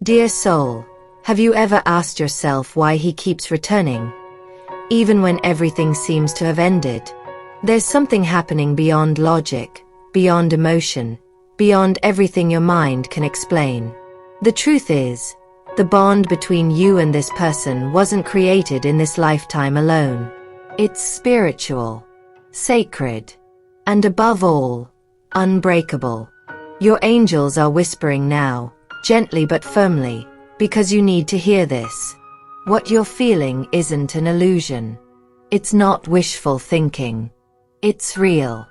Dear soul, have you ever asked yourself why he keeps returning? Even when everything seems to have ended. There's something happening beyond logic, beyond emotion, beyond everything your mind can explain. The truth is, the bond between you and this person wasn't created in this lifetime alone. It's spiritual, sacred, and above all, unbreakable. Your angels are whispering now, gently but firmly, because you need to hear this. What you're feeling isn't an illusion. It's not wishful thinking. It's real.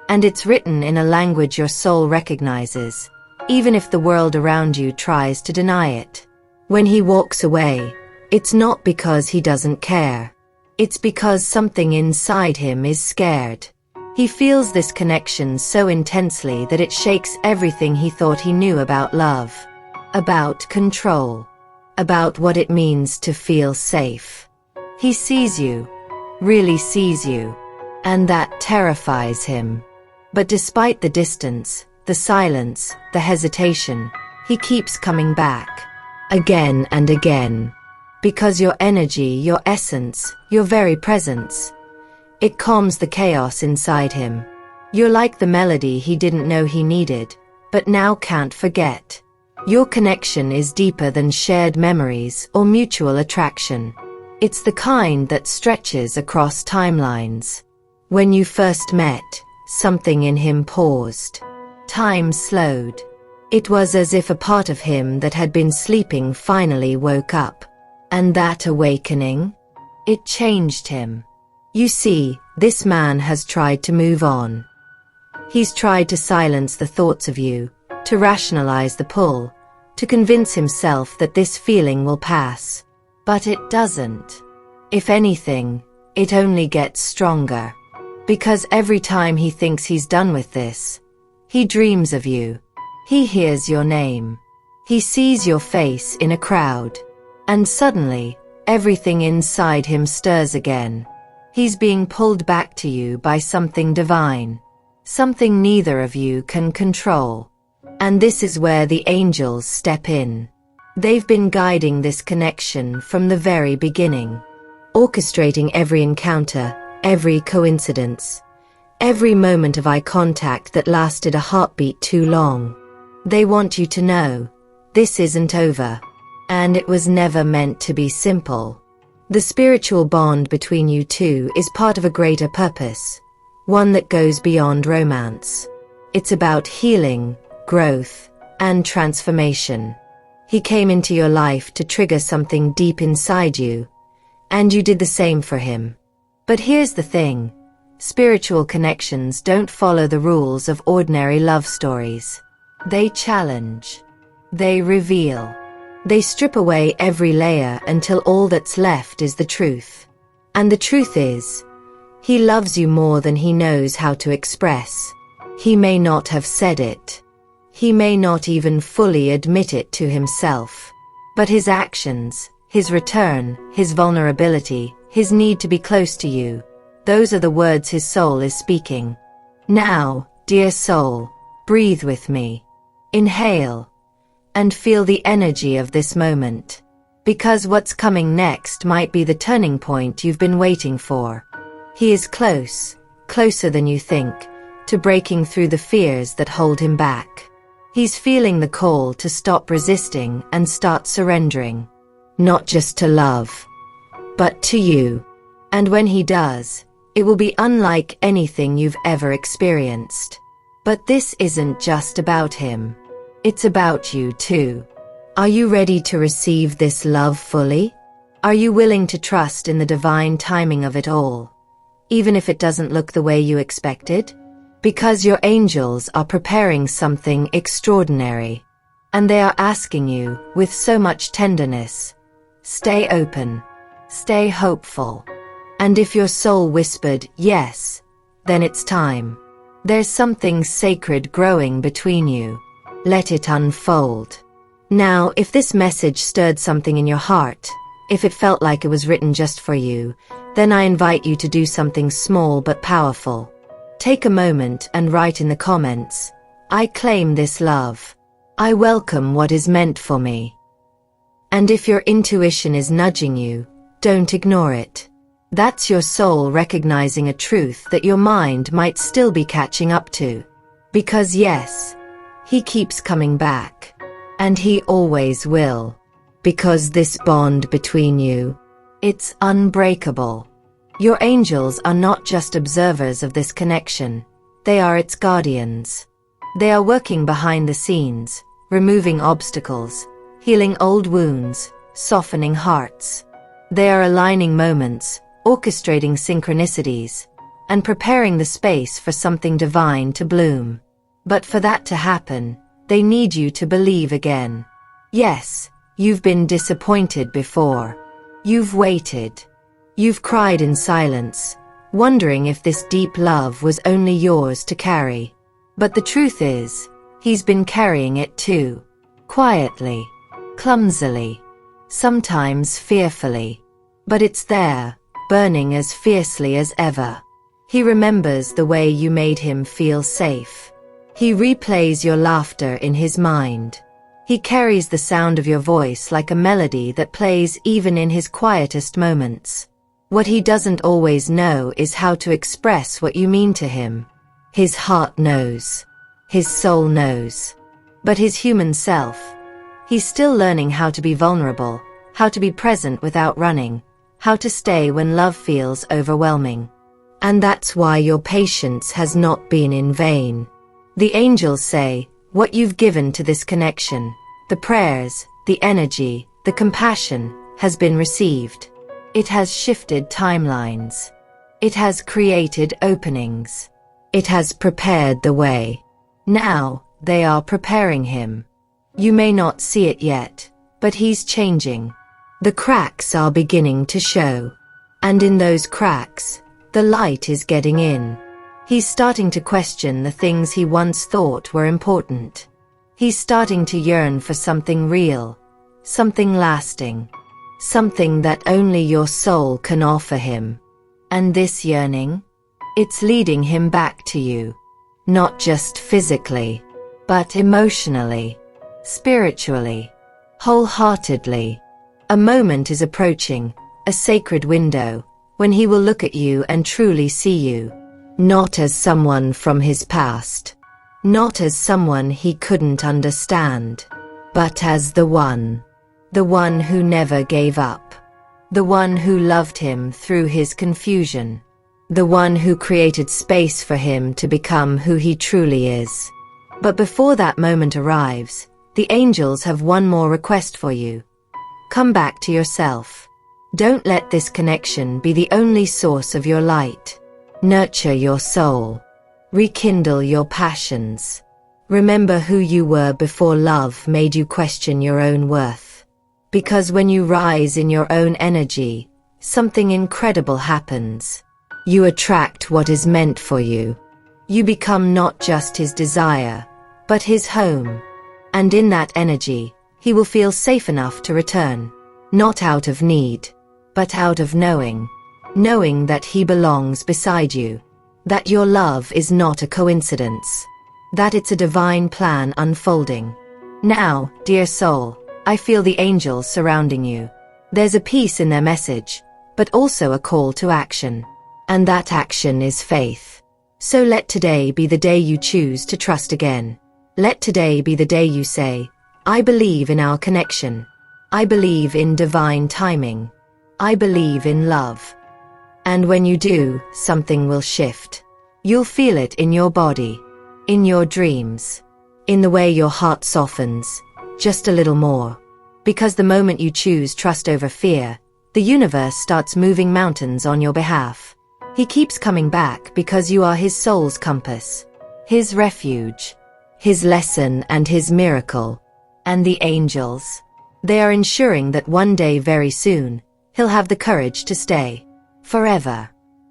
And it's written in a language your soul recognizes, even if the world around you tries to deny it. When he walks away, it's not because he doesn't care. It's because something inside him is scared. He feels this connection so intensely that it shakes everything he thought he knew about love, about control, about what it means to feel safe. He sees you, really sees you, and that terrifies him. But despite the distance, the silence, the hesitation, he keeps coming back, again and again. Because your energy, your essence, your very presence, it calms the chaos inside him. You're like the melody he didn't know he needed, but now can't forget. Your connection is deeper than shared memories or mutual attraction. It's the kind that stretches across timelines. When you first met, something in him paused. Time slowed. It was as if a part of him that had been sleeping finally woke up. And that awakening? It changed him. You see, this man has tried to move on. He's tried to silence the thoughts of you, to rationalize the pull, to convince himself that this feeling will pass. But it doesn't. If anything, it only gets stronger. Because every time he thinks he's done with this, he dreams of you. He hears your name. He sees your face in a crowd. And suddenly, everything inside him stirs again. He's being pulled back to you by something divine. Something neither of you can control. And this is where the angels step in. They've been guiding this connection from the very beginning. Orchestrating every encounter, every coincidence, every moment of eye contact that lasted a heartbeat too long. They want you to know, this isn't over. And it was never meant to be simple. The spiritual bond between you two is part of a greater purpose, one that goes beyond romance. It's about healing, growth, and transformation. He came into your life to trigger something deep inside you, and you did the same for him. But here's the thing, spiritual connections don't follow the rules of ordinary love stories. They challenge. They reveal. They strip away every layer until all that's left is the truth. And the truth is, he loves you more than he knows how to express. He may not have said it. He may not even fully admit it to himself. But his actions, his return, his vulnerability, his need to be close to you, those are the words his soul is speaking. Now, dear soul, breathe with me. Inhale. And feel the energy of this moment. Because what's coming next might be the turning point you've been waiting for. He is close, closer than you think, to breaking through the fears that hold him back. He's feeling the call to stop resisting and start surrendering. Not just to love, but to you. And when he does, it will be unlike anything you've ever experienced. But this isn't just about him. It's about you too. Are you ready to receive this love fully? Are you willing to trust in the divine timing of it all, even if it doesn't look the way you expected? Because your angels are preparing something extraordinary, and they are asking you, with so much tenderness, stay open, stay hopeful. And if your soul whispered yes, then it's time. There's something sacred growing between you. Let it unfold. Now, if this message stirred something in your heart, if it felt like it was written just for you, then I invite you to do something small but powerful. Take a moment and write in the comments, I claim this love. I welcome what is meant for me. And if your intuition is nudging you, don't ignore it. That's your soul recognizing a truth that your mind might still be catching up to. Because yes, he keeps coming back. And he always will. Because this bond between you, it's unbreakable. Your angels are not just observers of this connection, they are its guardians. They are working behind the scenes, removing obstacles, healing old wounds, softening hearts. They are aligning moments, orchestrating synchronicities, and preparing the space for something divine to bloom. But for that to happen, they need you to believe again. Yes, you've been disappointed before. You've waited. You've cried in silence, wondering if this deep love was only yours to carry. But the truth is, he's been carrying it too. Quietly, clumsily, sometimes fearfully. But it's there, burning as fiercely as ever. He remembers the way you made him feel safe. He replays your laughter in his mind. He carries the sound of your voice like a melody that plays even in his quietest moments. What he doesn't always know is how to express what you mean to him. His heart knows. His soul knows. But his human self, he's still learning how to be vulnerable, how to be present without running, how to stay when love feels overwhelming. And that's why your patience has not been in vain. The angels say, what you've given to this connection, the prayers, the energy, the compassion, has been received. It has shifted timelines. It has created openings. It has prepared the way. Now, they are preparing him. You may not see it yet, but he's changing. The cracks are beginning to show. And in those cracks, the light is getting in. He's starting to question the things he once thought were important. He's starting to yearn for something real, something lasting, something that only your soul can offer him. And this yearning, it's leading him back to you. Not just physically, but emotionally, spiritually, wholeheartedly. A moment is approaching, a sacred window, when he will look at you and truly see you. Not as someone from his past. Not as someone he couldn't understand. But as the one who never gave up. The one who loved him through his confusion. The one who created space for him to become who he truly is. But before that moment arrives, the angels have one more request for you. Come back to yourself. Don't let this connection be the only source of your light. Nurture your soul. Rekindle your passions. Remember who you were before love made you question your own worth. Because when you rise in your own energy, something incredible happens. You attract what is meant for you. You become not just his desire, but his home. And in that energy, he will feel safe enough to return. Not out of need, but out of knowing. Knowing that he belongs beside you. That your love is not a coincidence. That it's a divine plan unfolding. Now, dear soul, I feel the angels surrounding you. There's a peace in their message, but also a call to action. And that action is faith. So let today be the day you choose to trust again. Let today be the day you say, I believe in our connection. I believe in divine timing. I believe in love. And when you do, something will shift. You'll feel it in your body, in your dreams, in the way your heart softens, just a little more. Because the moment you choose trust over fear, the universe starts moving mountains on your behalf. He keeps coming back because you are his soul's compass, his refuge, his lesson and his miracle. And the angels, they are ensuring that one day very soon, he'll have the courage to stay. Forever.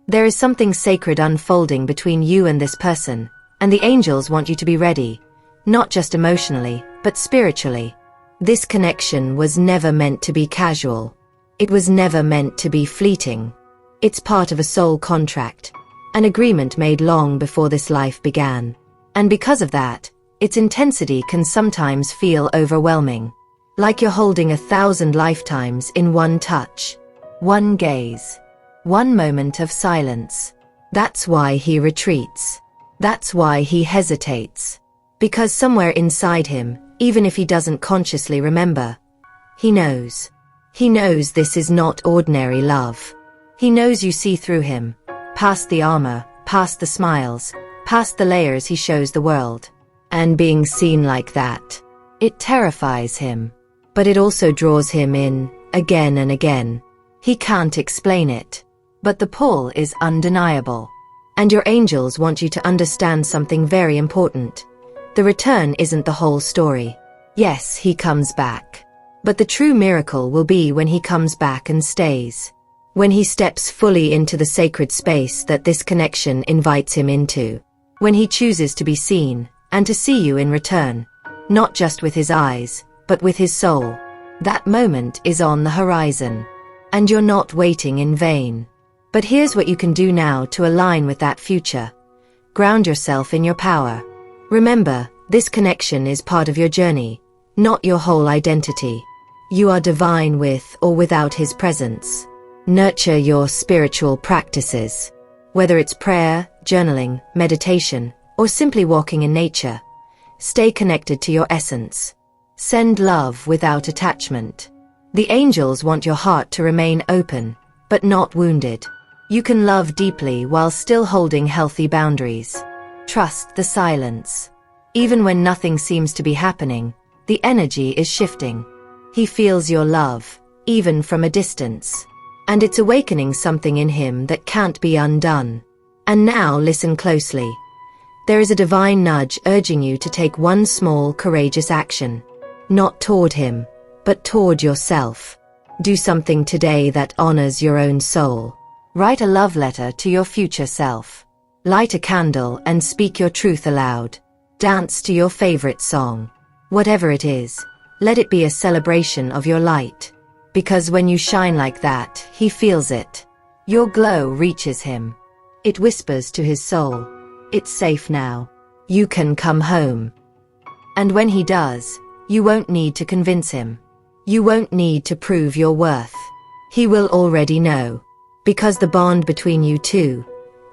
There is something sacred unfolding between you and this person, and the angels want you to be ready, not just emotionally, but spiritually. This connection was never meant to be casual. It was never meant to be fleeting. It's part of a soul contract, an agreement made long before this life began. And because of that, its intensity can sometimes feel overwhelming. like you're holding 1,000 lifetimes in one touch, one gaze, one moment of silence. That's why he retreats. That's why he hesitates. Because somewhere inside him, even if he doesn't consciously remember, he knows. He knows this is not ordinary love. He knows you see through him, past the armor, past the smiles, past the layers he shows the world. And being seen like that, it terrifies him. But it also draws him in, again and again. He can't explain it. But the pull is undeniable. And your angels want you to understand something very important. The return isn't the whole story. Yes, he comes back. But the true miracle will be when he comes back and stays. When he steps fully into the sacred space that this connection invites him into. When he chooses to be seen, and to see you in return. Not just with his eyes, but with his soul. That moment is on the horizon. And you're not waiting in vain. But here's what you can do now to align with that future. Ground yourself in your power. Remember, this connection is part of your journey, not your whole identity. You are divine with or without his presence. Nurture your spiritual practices. Whether it's prayer, journaling, meditation, or simply walking in nature. Stay connected to your essence. Send love without attachment. The angels want your heart to remain open, but not wounded. You can love deeply while still holding healthy boundaries. Trust the silence. Even when nothing seems to be happening, the energy is shifting. He feels your love, even from a distance. And it's awakening something in him that can't be undone. And now listen closely. There is a divine nudge urging you to take one small, courageous action. Not toward him, but toward yourself. Do something today that honors your own soul. Write a love letter to your future self. Light a candle and speak your truth aloud. Dance to your favorite song. Whatever it is, let it be a celebration of your light. Because when you shine like that, he feels it. Your glow reaches him. It whispers to his soul. It's safe now. You can come home. And when he does, you won't need to convince him. You won't need to prove your worth. He will already know. Because the bond between you two,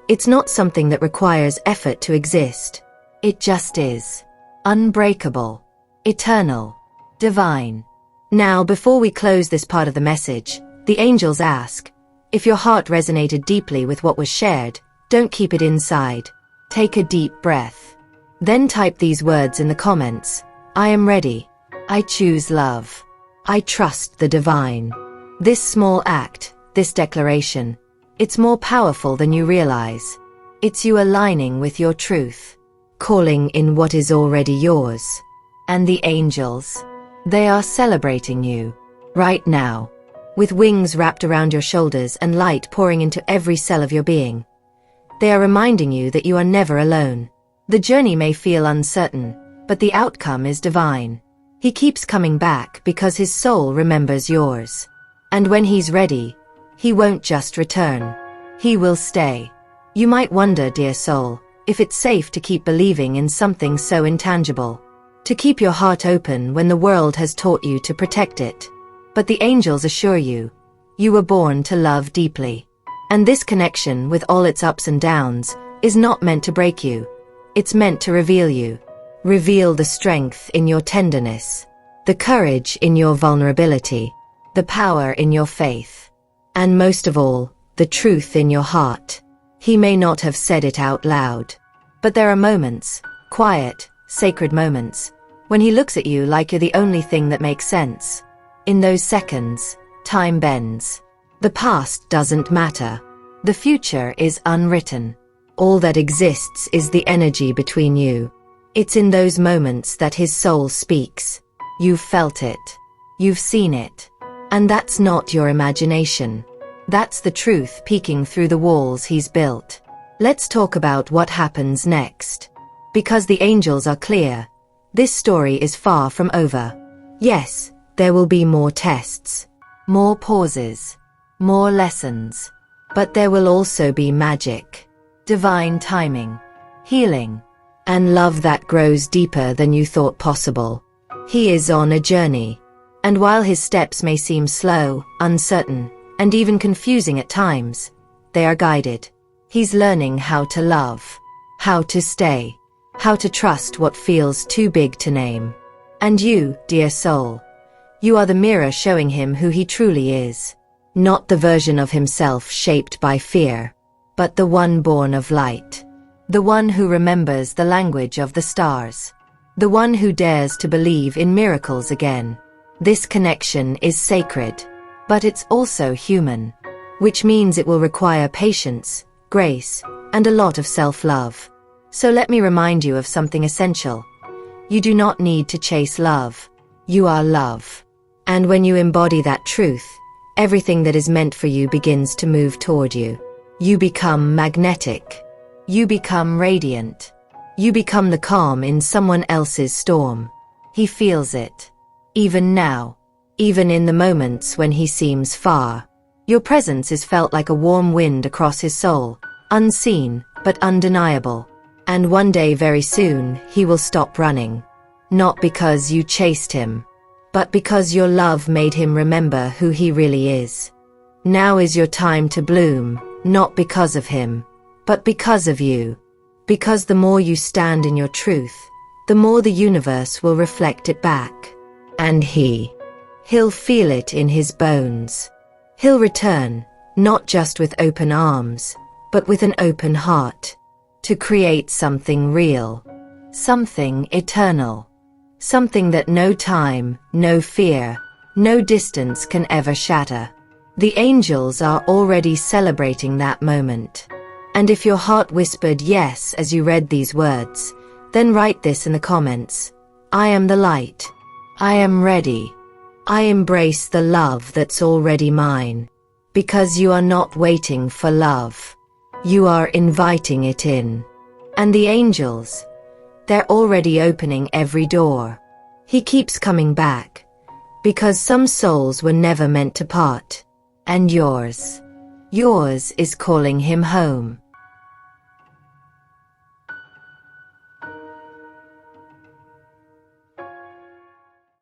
it's not something that requires effort to exist. It just is. Unbreakable. Eternal. Divine. Now, before we close this part of the message, the angels ask, if your heart resonated deeply with what was shared, don't keep it inside. Take a deep breath. Then type these words in the comments. I am ready. I choose love. I trust the divine. This small act, this declaration, it's more powerful than you realize. It's you aligning with your truth, calling in what is already yours. And the angels, they are celebrating you right now, with wings wrapped around your shoulders and light pouring into every cell of your being. They are reminding you that you are never alone. The journey may feel uncertain, but the outcome is divine. He keeps coming back because his soul remembers yours. And when he's ready, he won't just return. He will stay. You might wonder, dear soul, if it's safe to keep believing in something so intangible. To keep your heart open when the world has taught you to protect it. But the angels assure you, you were born to love deeply. And this connection, with all its ups and downs, is not meant to break you. It's meant to reveal you. Reveal the strength in your tenderness, the courage in your vulnerability, the power in your faith, and most of all, the truth in your heart. He may not have said it out loud, but there are moments, quiet, sacred moments, when he looks at you like you're the only thing that makes sense. In those seconds, time bends. The past doesn't matter. The future is unwritten. All that exists is the energy between you. It's in those moments that his soul speaks. You've felt it. You've seen it. And that's not your imagination. That's the truth peeking through the walls he's built. Let's talk about what happens next. Because the angels are clear, this story is far from over. Yes, there will be more tests, more pauses, more lessons. But there will also be magic, divine timing, healing, and love that grows deeper than you thought possible. He is on a journey. And while his steps may seem slow, uncertain, and even confusing at times, they are guided. He's learning how to love, how to stay, how to trust what feels too big to name. And you, dear soul, you are the mirror showing him who he truly is. Not the version of himself shaped by fear, but the one born of light. The one who remembers the language of the stars. The one who dares to believe in miracles again. This connection is sacred, but it's also human, which means it will require patience, grace, and a lot of self-love. So let me remind you of something essential. You do not need to chase love. You are love. And when you embody that truth, everything that is meant for you begins to move toward you. You become magnetic. You become radiant. You become the calm in someone else's storm. He feels it. Even now. Even in the moments when he seems far. Your presence is felt like a warm wind across his soul, unseen but undeniable. And one day very soon, he will stop running. Not because you chased him, but because your love made him remember who he really is. Now is your time to bloom, not because of him, but because of you. Because the more you stand in your truth, the more the universe will reflect it back. And he'll feel it in his bones. He'll return, not just with open arms, but with an open heart, to create something real, something eternal, something that no time, no fear, no distance can ever shatter. The angels are already celebrating that moment. And if your heart whispered yes as you read these words, then write this in the comments. I am the light. I am ready. I embrace the love that's already mine. Because you are not waiting for love. You are inviting it in. And the angels, they're already opening every door. He keeps coming back. Because some souls were never meant to part. And yours is calling him home.